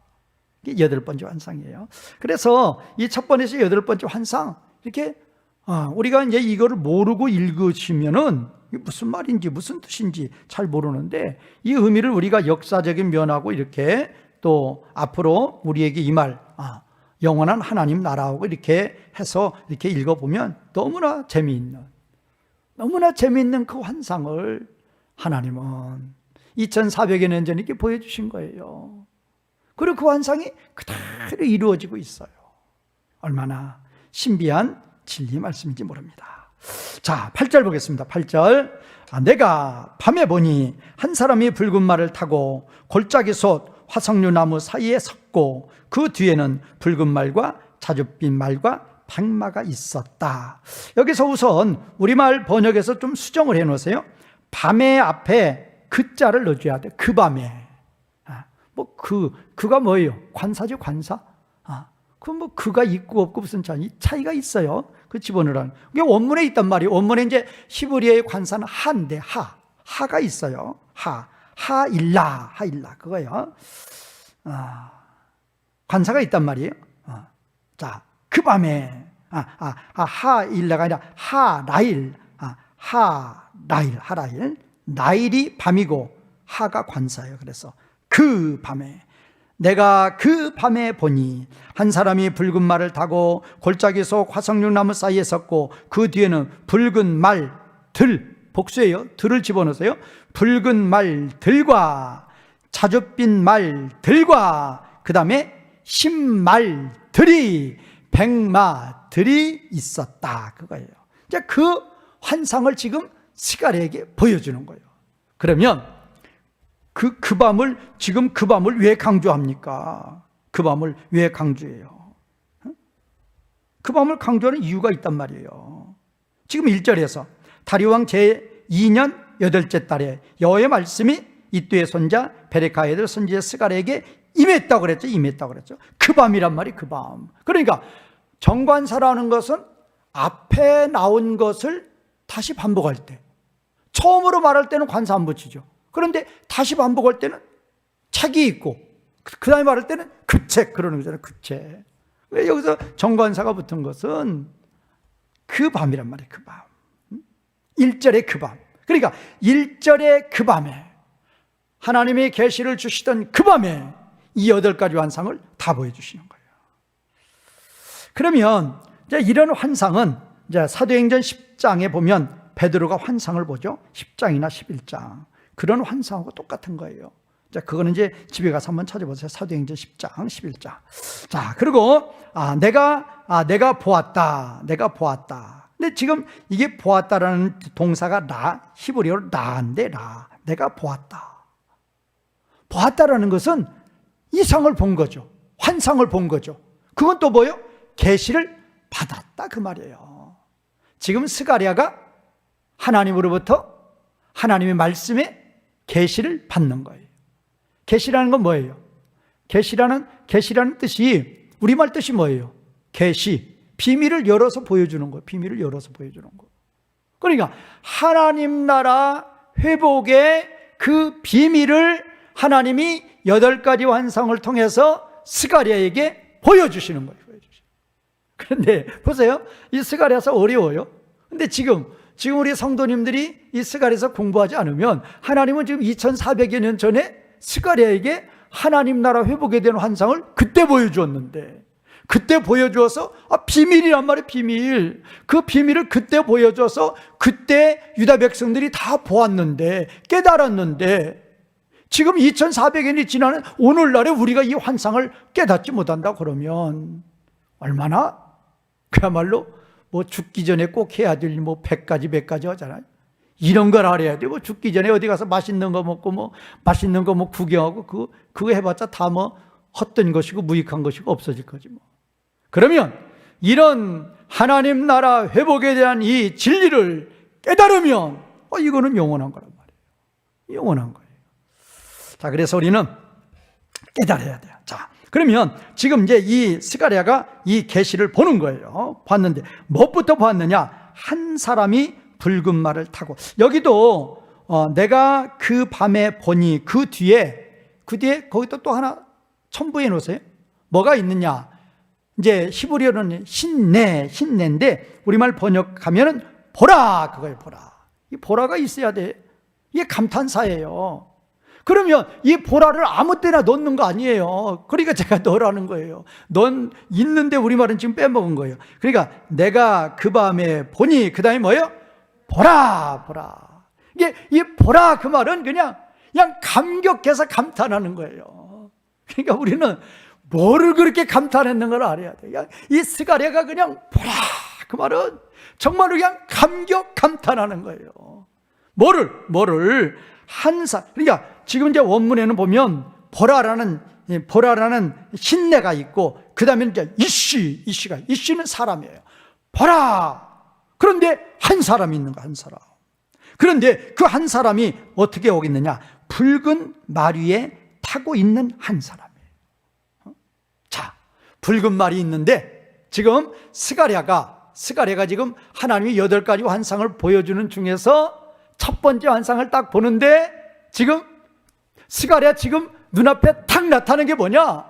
이게 여덟 번째 환상이에요. 그래서 이 첫 번째에서 여덟 번째 환상, 이렇게 우리가 이제 이거를 모르고 읽으시면은 무슨 말인지 무슨 뜻인지 잘 모르는데, 이 의미를 우리가 역사적인 면하고 이렇게 또 앞으로 우리에게 이 말, 영원한 하나님 나라하고 이렇게 해서 이렇게 읽어보면 너무나 재미있는 그 환상을 하나님은 2400여 년 전에 이렇게 보여주신 거예요. 그리고 그 환상이 그대로 이루어지고 있어요. 얼마나 신비한 진리 말씀인지 모릅니다. 자, 8절 보겠습니다. 8절. 내가 밤에 보니 한 사람이 붉은 말을 타고 골짜기 솥 화석류 나무 사이에 섰고, 그 뒤에는 붉은 말과 자줏빛 말과 백마가 있었다. 여기서 우선 우리말 번역에서 좀 수정을 해 놓으세요. 밤에 앞에 그자를 넣어줘야 돼. 그 밤에. 그가 뭐예요? 관사죠, 관사. 그가 있고 없고 무슨 차이가 있어요. 그 집어넣으라는. 그게 원문에 있단 말이에요. 원문에 이제 히브리어의 관사는 하인데, 하가 있어요. 하일라, 그거예요. 관사가 있단 말이에요. 자, 그 밤에, 하일라가 아니라 하라일, 하라일. 나일이 밤이고 하가 관사예요. 그래서 그 밤에, 내가 그 밤에 보니 한 사람이 붉은 말을 타고 골짜기 속 화석류 나무 사이에 섰고, 그 뒤에는 붉은 말들, 복수예요. 들을 집어넣으세요. 붉은 말들과 자줏빛 말들과 그 다음에 신말들이, 백마들이 있었다. 그거예요. 이제 그 환상을 지금 스가랴에게 보여주는 거예요. 그러면 그 밤을 왜 강조합니까? 그 밤을 왜 강조해요? 그 밤을 강조하는 이유가 있단 말이에요. 지금 1절에서 다리오왕 제2년 8째 달에 여호와의 말씀이 이뚜의 손자 베레카의 아들 선지자 스가랴에게 임했다고 그랬죠. 그 밤이란 말이 그 밤. 그러니까 정관사라는 것은 앞에 나온 것을 다시 반복할 때, 처음으로 말할 때는 관사 안 붙이죠. 그런데 다시 반복할 때는 책이 있고, 그 다음에 말할 때는 그 책, 그러는 거잖아요. 그 책. 여기서 정관사가 붙은 것은 그 밤이란 말이에요. 그 밤. 1절의 그 밤. 그러니까 1절의 그 밤에, 하나님의 계시를 주시던 그 밤에 이 8가지 환상을 다 보여주시는 거예요. 그러면 이제 이런 환상은 이제 사도행전 10장에 보면 베드로가 환상을 보죠. 10장이나 11장. 그런 환상하고 똑같은 거예요. 자, 그거는 이제 집에 가서 한번 찾아보세요. 사도행전 10장, 11장. 자, 그리고 내가 보았다. 근데 지금 이게 보았다라는 동사가 히브리어로 라인데, 내가 보았다. 보았다라는 것은 이상을 본 거죠. 환상을 본 거죠. 그건 또 뭐예요? 계시를 받았다 그 말이에요. 지금 스가랴가 하나님으로부터 하나님의 말씀에 계시를 받는 거예요. 계시라는 건 뭐예요? 계시라는 뜻이 우리말 뜻이 뭐예요? 계시, 비밀을 열어서 보여주는 거예요. 비밀을 열어서 보여주는 거. 그러니까 하나님 나라 회복의 그 비밀을 하나님이 8가지 환상을 통해서 스가랴에게 보여주시는 거예요. 그런데 보세요. 이 스가랴서 어려워요. 근데 지금 우리 성도님들이 이 스가랴서 공부하지 않으면 하나님은 지금 2400여 년 전에 스가랴에게 하나님 나라 회복에 대한 환상을 그때 보여주었는데, 그때 보여주어서 비밀이란 말이에요. 비밀. 그 비밀을 그때 보여줘서 그때 유다 백성들이 다 보았는데, 깨달았는데, 지금 2400년이 지나는 오늘날에 우리가 이 환상을 깨닫지 못한다 그러면 얼마나 그야말로 뭐 죽기 전에 꼭 해야 될 뭐 100가지 하잖아요. 이런 걸 알아야 돼. 뭐 죽기 전에 어디 가서 맛있는 거 먹고 뭐 맛있는 거 뭐 구경하고 그거 해봤자 다 뭐 헛된 것이고 무익한 것이고 없어질 거지 뭐. 그러면 이런 하나님 나라 회복에 대한 이 진리를 깨달으면 이거는 영원한 거란 말이에요. 영원한 거예요. 자, 그래서 우리는 깨달아야 돼요. 자, 그러면 지금 이제 이 스가랴가 이 계시를 보는 거예요. 봤는데 무엇부터 보았느냐? 한 사람이 붉은 말을 타고. 여기도 내가 그 밤에 보니 그 뒤에 거기도 또 하나 첨부해 놓으세요. 뭐가 있느냐? 이제 히브리어는 신내인데 우리말 번역하면은 보라, 그거예요. 보라. 이 보라가 있어야 돼. 이게 감탄사예요. 그러면 이 보라를 아무 때나 넣는 거 아니에요. 그러니까 제가 넣으라는 거예요. 넌 있는데 우리말은 지금 빼먹은 거예요. 그러니까 내가 그 밤에 보니, 그 다음에 뭐예요? 보라. 이게 이 보라 그 말은 그냥 감격해서 감탄하는 거예요. 그러니까 우리는 뭐를 그렇게 감탄했는 걸 알아야 돼요. 이 스가랴가 그냥 보라 그 말은 정말로 그냥 감탄하는 거예요. 뭐를 그러니까 지금 이제 원문에는 보면 보라라는 신내가 있고 그 다음에 이제 이씨는 사람이에요. 보라. 그런데 한 사람이 있는 거야, 한 사람. 그런데 그 한 사람이 어떻게 오겠느냐? 붉은 말 위에 타고 있는 한 사람이에요. 자, 붉은 말이 있는데 지금 스가랴가 지금 하나님이 8가지 환상을 보여주는 중에서 첫 번째 환상을 딱 보는데 지금 스가랴 지금 눈앞에 탁 나타나는 게 뭐냐?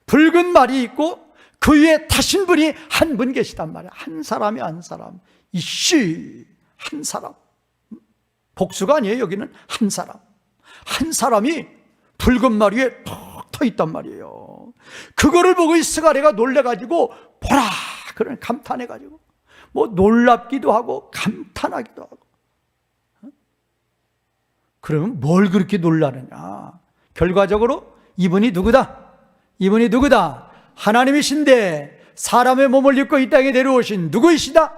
붉은 말이 있고 그 위에 타신 분이 한 분 계시단 말이야. 한 사람이 한 사람. 이씨 한 사람. 복수가 아니에요. 여기는 한 사람. 한 사람이 붉은 말 위에 턱 터 있단 말이에요. 그거를 보고 이 스가랴가 놀래가지고 보라. 그런 감탄해가지고 뭐 놀랍기도 하고 감탄하기도 하고. 그러면 뭘 그렇게 놀라느냐? 결과적으로 이분이 누구다? 하나님이신데 사람의 몸을 입고 이 땅에 내려오신 누구이시다?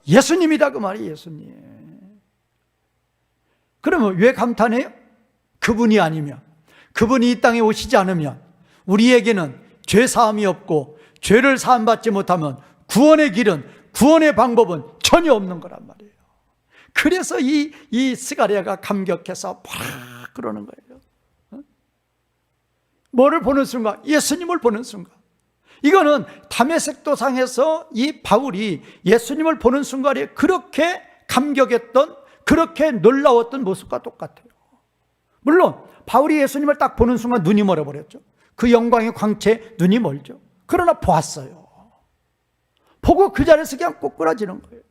예수님이다 그 말이에요. 예수님. 그러면 왜 감탄해요? 그분이 아니면, 그분이 이 땅에 오시지 않으면 우리에게는 죄사함이 없고 죄를 사함받지 못하면 구원의 길은, 구원의 방법은 전혀 없는 거란 말이에요. 그래서 이 스가랴가 감격해서 보라 그러는 거예요. 뭐를 보는 순간? 예수님을 보는 순간. 이거는 다메섹 도상에서 이 바울이 예수님을 보는 순간에 그렇게 감격했던, 그렇게 놀라웠던 모습과 똑같아요. 물론 바울이 예수님을 딱 보는 순간 눈이 멀어버렸죠. 그 영광의 광채에 눈이 멀죠. 그러나 보았어요. 보고 그 자리에서 그냥 꼬꾸라지는 거예요.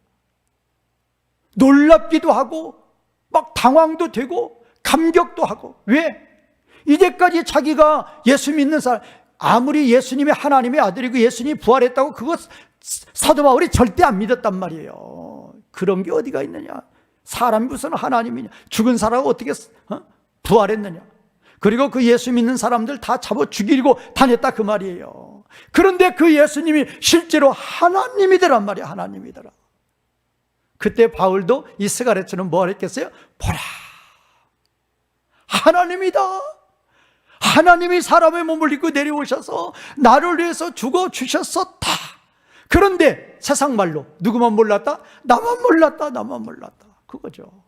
놀랍기도 하고 막 당황도 되고 감격도 하고. 왜? 이제까지 자기가 예수 믿는 사람, 아무리 예수님이 하나님의 아들이고 예수님이 부활했다고 그거 사도 바울이 절대 안 믿었단 말이에요. 그런 게 어디가 있느냐? 사람이 무슨 하나님이냐? 죽은 사람은 어떻게 부활했느냐? 그리고 그 예수 믿는 사람들 다 잡아 죽이고 다녔다 그 말이에요. 그런데 그 예수님이 실제로 하나님이더란 말이에요. 하나님이더라. 그때 바울도 이 스가랴처럼 뭐 했겠어요? 보라, 하나님이다. 하나님이 사람의 몸을 입고 내려오셔서 나를 위해서 죽어주셨었다. 그런데 세상 말로 누구만 몰랐다? 나만 몰랐다. 나만 몰랐다. 그거죠.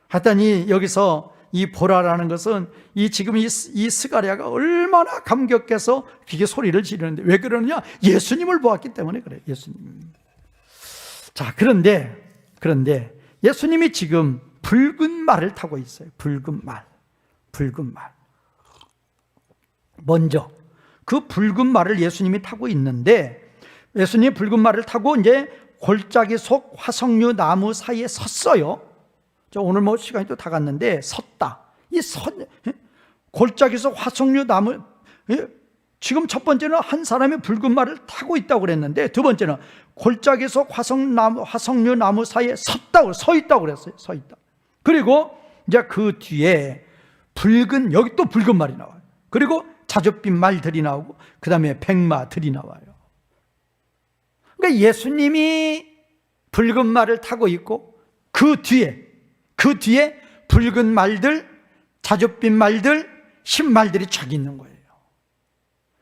하여튼 여기서 이 보라라는 것은 지금 이 스가랴가 얼마나 감격해서 그게 소리를 지르는데, 왜 그러느냐? 예수님을 보았기 때문에 그래요. 예수님. 자, 그런데 예수님이 지금 붉은 말을 타고 있어요. 붉은 말. 먼저 그 붉은 말을 예수님이 타고 있는데, 예수님이 붉은 말을 타고 이제 골짜기 속 화석류 나무 사이에 섰어요. 오늘 뭐 시간이 또 다 갔는데 섰다. 골짜기 속 화석류 나무, 지금 첫 번째는 한 사람이 붉은 말을 타고 있다고 그랬는데, 두 번째는 골짜기 속 화석류 나무 사이에 서 있다고 그랬어요. 서 있다. 그리고 이제 그 뒤에 여기 또 붉은 말이 나와요. 그리고 자줏빛 말들이 나오고, 그 다음에 백마들이 나와요. 그러니까 예수님이 붉은 말을 타고 있고, 그 뒤에 붉은 말들, 자줏빛 말들, 신말들이 쫙 있는 거예요.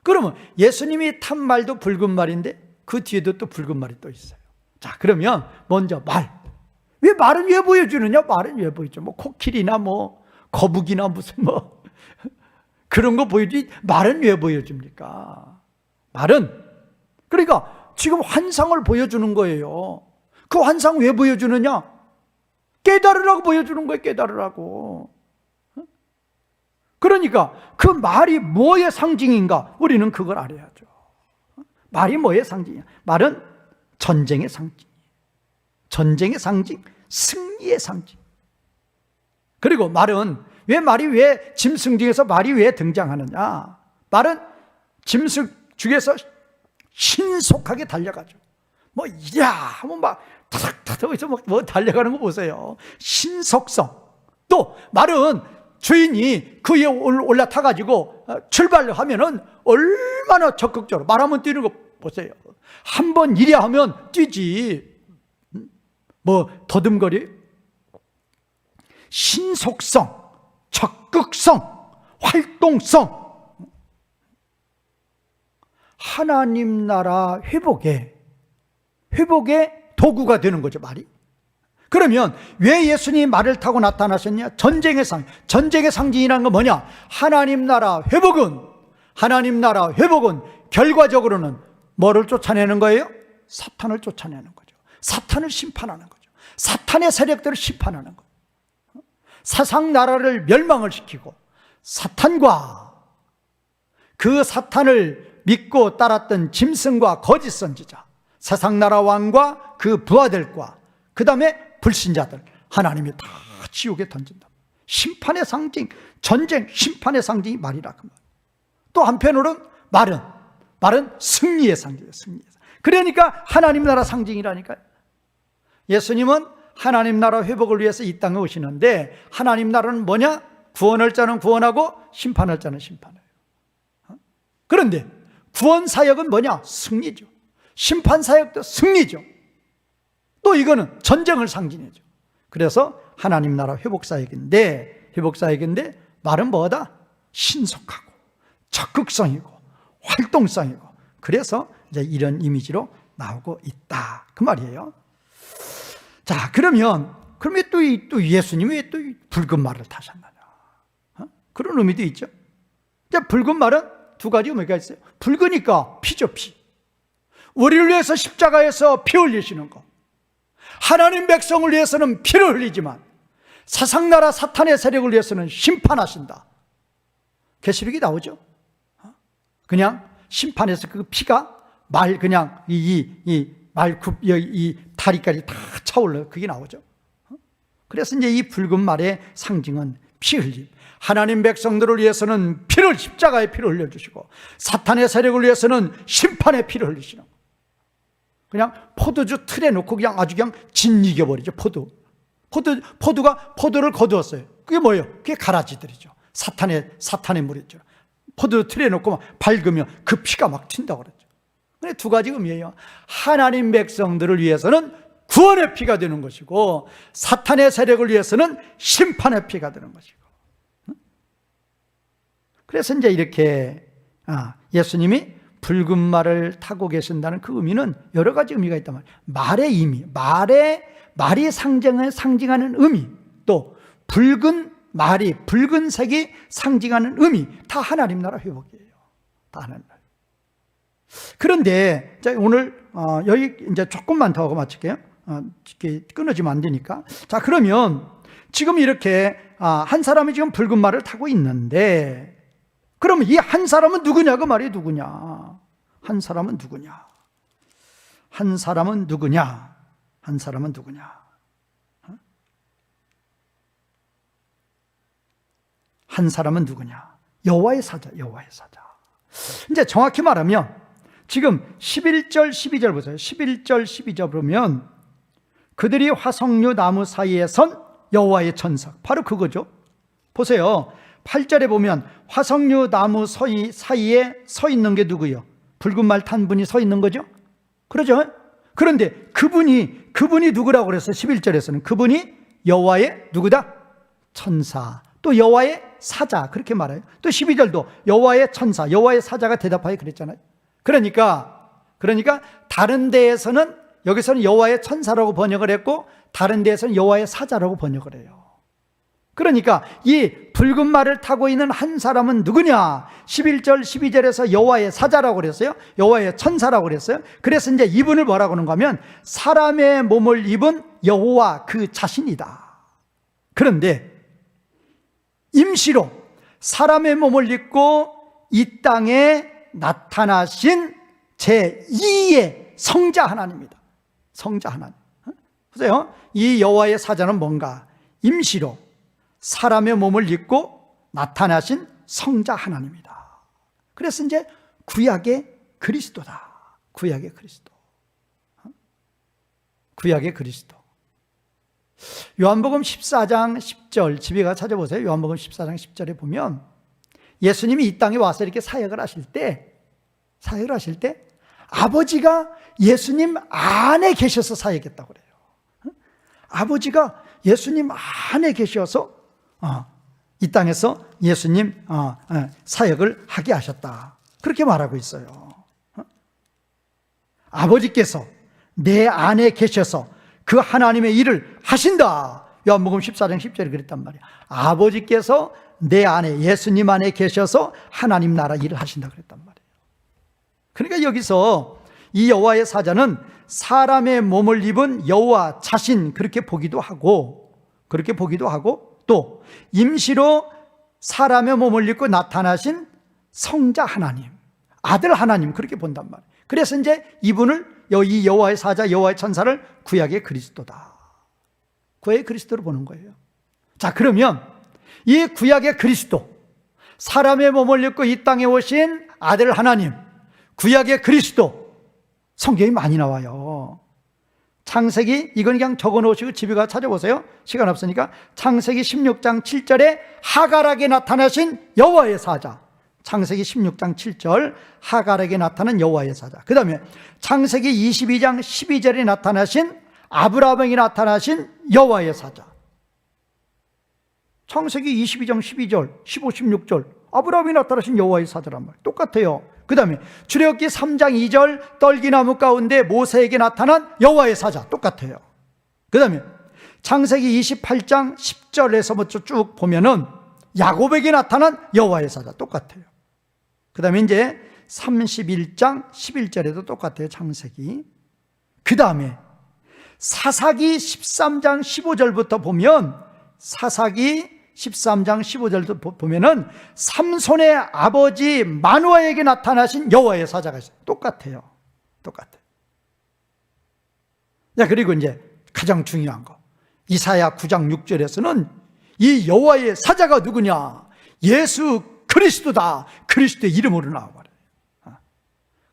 그러면 예수님이 탄 말도 붉은 말인데 그 뒤에도 또 붉은 말이 또 있어요. 자, 그러면 먼저 말은 왜 보여주느냐? 말은 왜 보여줘? 뭐 코끼리나 뭐 거북이나 무슨 뭐 그런 거 보여주지, 말은 왜 보여줍니까? 말은 그러니까 지금 환상을 보여주는 거예요. 그 환상 왜 보여주느냐? 깨달으라고 보여주는 거예요. 깨달으라고. 그러니까 그 말이 뭐의 상징인가? 우리는 그걸 알아야죠. 말이 뭐의 상징이야? 말은 전쟁의 상징이에요. 전쟁의 상징, 승리의 상징. 그리고 말이 왜 짐승 중에서 말이 왜 등장하느냐? 말은 짐승 중에서 신속하게 달려가죠. 하면 막 타닥타닥 해서 뭐 달려가는 거 보세요. 신속성. 또 말은 주인이 그 위에 올라타가지고 출발을 하면은 얼마나 적극적으로, 말하면 뛰는 거 보세요. 한 번 이랴 하면 뛰지. 더듬거리. 신속성, 적극성, 활동성. 하나님 나라 회복의 도구가 되는 거죠, 말이. 그러면 왜 예수님이 말을 타고 나타나셨냐? 전쟁의 상징이라는 건 뭐냐? 하나님 나라 회복은 결과적으로는 뭐를 쫓아내는 거예요? 사탄을 쫓아내는 거죠. 사탄을 심판하는 거죠. 사탄의 세력들을 심판하는 거죠. 세상 나라를 멸망을 시키고, 사탄과 그 사탄을 믿고 따랐던 짐승과 거짓 선지자, 세상 나라 왕과 그 부하들과 그 다음에 불신자들, 하나님이 다 지옥에 던진다. 심판의 상징, 전쟁, 심판의 상징이 말이라. 또 한편으로는 말은 승리의 상징이에요. 그러니까 하나님 나라 상징이라니까요. 예수님은 하나님 나라 회복을 위해서 이 땅에 오시는데, 하나님 나라는 뭐냐? 구원할 자는 구원하고 심판할 자는 심판해요. 그런데 구원 사역은 뭐냐? 승리죠. 심판 사역도 승리죠. 또 이거는 전쟁을 상징해죠. 그래서 하나님 나라 회복 사역인데 말은 뭐다? 신속하고 적극성이고 활동성이고, 그래서 이제 이런 이미지로 나오고 있다, 그 말이에요. 자, 그러면 또 예수님이 왜 또 붉은 말을 타셨느냐? 그런 의미도 있죠. 이제 붉은 말은 두 가지 의미가 있어요. 붉으니까 피죠, 피. 우리를 위해서 십자가에서 피 흘리시는 거. 하나님 백성을 위해서는 피를 흘리지만 세상 나라 사탄의 세력을 위해서는 심판하신다. 계시록이 나오죠. 그냥 심판해서 그 피가 그냥 이 다리까지 다 차올라요. 그게 나오죠. 그래서 이제 이 붉은 말의 상징은 피 흘림. 하나님 백성들을 위해서는 십자가의 피를 흘려주시고, 사탄의 세력을 위해서는 심판의 피를 흘리시는 거예요. 그냥 포도주 틀에 놓고 아주 짓이겨버리죠. 포도를 거두었어요. 그게 뭐예요? 그게 가라지들이죠. 사탄의 물이죠. 포도주 틀에 놓고 막 밝으면 그 피가 막 튄다고 그랬죠. 근데 두 가지 의미예요. 하나님 백성들을 위해서는 구원의 피가 되는 것이고, 사탄의 세력을 위해서는 심판의 피가 되는 것이고. 그래서 이제 이렇게 예수님이 붉은 말을 타고 계신다는 그 의미는 여러 가지 의미가 있단 말이에요. 말의 의미, 말이 상징하는 의미, 또 붉은 말이, 붉은색이 상징하는 의미, 다 하나님 나라 회복이에요. 다 하나님 나라. 그런데 오늘 여기 이제 조금만 더 하고 마칠게요. 끊어지면 안 되니까. 자, 그러면 지금 이렇게 한 사람이 지금 붉은 말을 타고 있는데, 그러면 이 한 사람은 누구냐? 그 말이 누구냐? 한 사람은 누구냐? 한 사람은 누구냐? 한 사람은 누구냐? 한 사람은 누구냐? 여호와의 사자, 여호와의 사자. 이제 정확히 말하면 지금 11절, 12절 보세요. 11절, 12절 보면 그들이 화석류 나무 사이에 선 여호와의 천사. 바로 그거죠. 보세요. 8절에 보면 화석류 나무 사이에 서 있는 게 누구예요? 붉은 말 탄 분이 서 있는 거죠? 그러죠? 그런데 그분이 누구라고 그랬어요? 11절에서는 그분이 여호와의 누구다? 천사. 또 여호와의 사자 그렇게 말해요. 또 12절도 여호와의 천사, 여호와의 사자가 대답하여 그랬잖아요. 그러니까 다른 데에서는 여기서는 여호와의 천사라고 번역을 했고 다른 데에서는 여호와의 사자라고 번역을 해요. 그러니까 이 붉은 말을 타고 있는 한 사람은 누구냐? 11절, 12절에서 여호와의 사자라고 그랬어요. 여호와의 천사라고 그랬어요. 그래서 이제 이분을 뭐라고 하는가 하면 사람의 몸을 입은 여호와 그 자신이다. 그런데 임시로 사람의 몸을 입고 이 땅에 나타나신 제2의 성자 하나님입니다. 성자 하나님. 보세요. 이 여호와의 사자는 뭔가? 임시로 사람의 몸을 입고 나타나신 성자 하나님이다. 그래서 이제 구약의 그리스도다. 구약의 그리스도. 구약의 그리스도. 요한복음 14장 10절 집에 가서 찾아보세요. 요한복음 14장 10절에 보면 예수님이 이 땅에 와서 이렇게 사역을 하실 때 아버지가 예수님 안에 계셔서 사역했다고 그래요. 아버지가 예수님 안에 계셔서 이 땅에서 예수님 사역을 하게 하셨다. 그렇게 말하고 있어요. 아버지께서 내 안에 계셔서 그 하나님의 일을 하신다. 요한복음 14장 10절에 그랬단 말이에요. 아버지께서 내 안에, 예수님 안에 계셔서 하나님 나라 일을 하신다 그랬단 말이에요. 그러니까 여기서 이 여호와의 사자는 사람의 몸을 입은 여호와 자신 그렇게 보기도 하고 또 임시로 사람의 몸을 입고 나타나신 성자 하나님, 아들 하나님 그렇게 본단 말이에요. 그래서 이제 이분을 이 여호와의 사자, 여호와의 천사를 구약의 그리스도다. 구약의 그리스도로 보는 거예요. 자, 그러면 이 구약의 그리스도, 사람의 몸을 입고 이 땅에 오신 아들 하나님, 구약의 그리스도, 성경이 많이 나와요. 창세기, 이건 그냥 적어 놓으시고 집에 가서 찾아보세요. 시간 없으니까. 창세기 16장 7절에 하갈에게 나타나신 여호와의 사자. 창세기 16장 7절 하갈에게 나타난 여호와의 사자. 그 다음에 창세기 22장 12절에 나타나신 아브라함에게 나타나신 여호와의 사자. 창세기 22장 12절 15, 16절 아브라함이 나타나신 여호와의 사자란 말이에요. 똑같아요. 그 다음에 출애굽기 3장 2절 떨기나무 가운데 모세에게 나타난 여호와의 사자. 똑같아요. 그 다음에 창세기 28장 10절에서부터 쭉 보면은 야곱에게 나타난 여호와의 사자. 똑같아요. 그 다음에 이제 31장 11절에도 똑같아요. 창세기. 그 다음에 사사기 13장 15절부터 보면 사사기 13장 15절도 보면은 삼손의 아버지 마누아에게 나타나신 여호와의 사자가 있어요. 똑같아요. 똑같아요. 자, 그리고 이제 가장 중요한 거. 이사야 9장 6절에서는 이 여호와의 사자가 누구냐? 예수 그리스도다. 그리스도의 이름으로 나와버려요.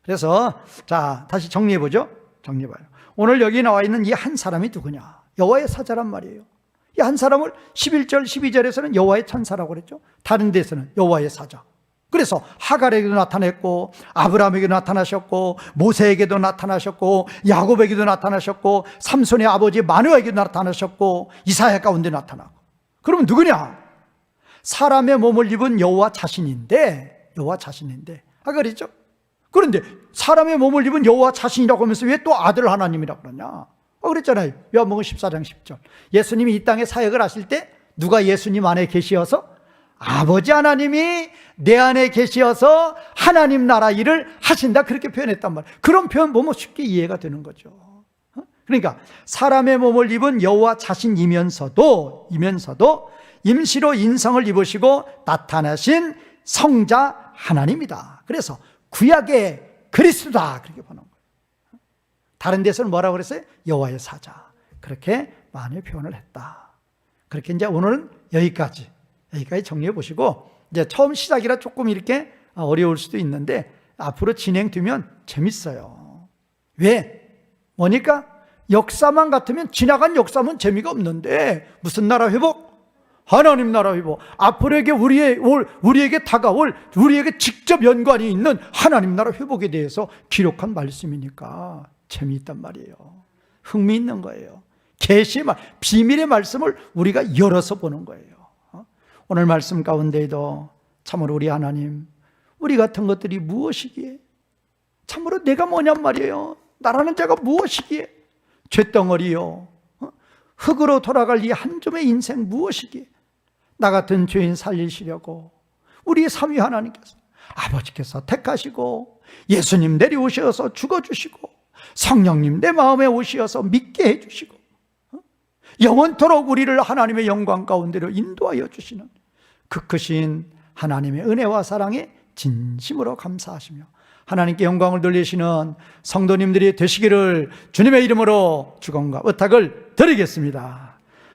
그래서 자, 다시 정리해보죠. 정리해봐요. 오늘 여기 나와 있는 이 한 사람이 누구냐? 여호와의 사자란 말이에요. 이 한 사람을 11절, 12절에서는 여호와의 천사라고 그랬죠. 다른 데서는 여호와의 사자. 그래서 하갈에게도 나타났고 아브라함에게도 나타나셨고 모세에게도 나타나셨고 야곱에게도 나타나셨고 삼손의 아버지 마누아에게도 나타나셨고 이사야 가운데 나타나고. 그러면 누구냐? 사람의 몸을 입은 여호와 자신인데, 그랬죠? 그런데 사람의 몸을 입은 여호와 자신이라고 하면서 왜 또 아들 하나님이라고 그러냐? 그랬잖아요. 요한복음 14장 10절. 예수님이 이 땅에 사역을 하실 때 누가 예수님 안에 계시어서? 아버지 하나님이 내 안에 계시어서 하나님 나라 일을 하신다, 그렇게 표현했단 말이에요. 그런 표현 보면 쉽게 이해가 되는 거죠. 그러니까 사람의 몸을 입은 여호와 자신이면서도 임시로 인성을 입으시고 나타나신 성자 하나님이다. 그래서 구약의 그리스도다, 그렇게 보는 거예요. 다른 데서는 뭐라고 그랬어요? 여호와의 사자, 그렇게 많이 표현을 했다. 그렇게 이제 오늘은 여기까지 정리해 보시고, 이제 처음 시작이라 조금 이렇게 어려울 수도 있는데 앞으로 진행되면 재밌어요. 왜? 뭐니까? 역사만 같으면, 지나간 역사면 재미가 없는데, 무슨 나라 회복? 하나님 나라 회복. 앞으로에게 우리에게 다가올, 우리에게 직접 연관이 있는 하나님 나라 회복에 대해서 기록한 말씀이니까 재미있단 말이에요. 흥미있는 거예요. 계시의 말, 비밀의 말씀을 우리가 열어서 보는 거예요. 오늘 말씀 가운데에도 참으로 우리 하나님, 우리 같은 것들이 무엇이기에, 참으로 내가 뭐냔 말이에요. 나라는 자가 무엇이기에, 쇳덩어리요, 흙으로 돌아갈 이 한 줌의 인생 무엇이기에 나 같은 죄인 살리시려고 우리 삼위 하나님께서, 아버지께서 택하시고 예수님 내려오셔서 죽어주시고 성령님 내 마음에 오시어서 믿게 해주시고 영원토록 우리를 하나님의 영광 가운데로 인도하여 주시는 그 크신 하나님의 은혜와 사랑에 진심으로 감사하시며 하나님께 영광을 돌리시는 성도님들이 되시기를 주님의 이름으로 축원과 의탁을 드리겠습니다.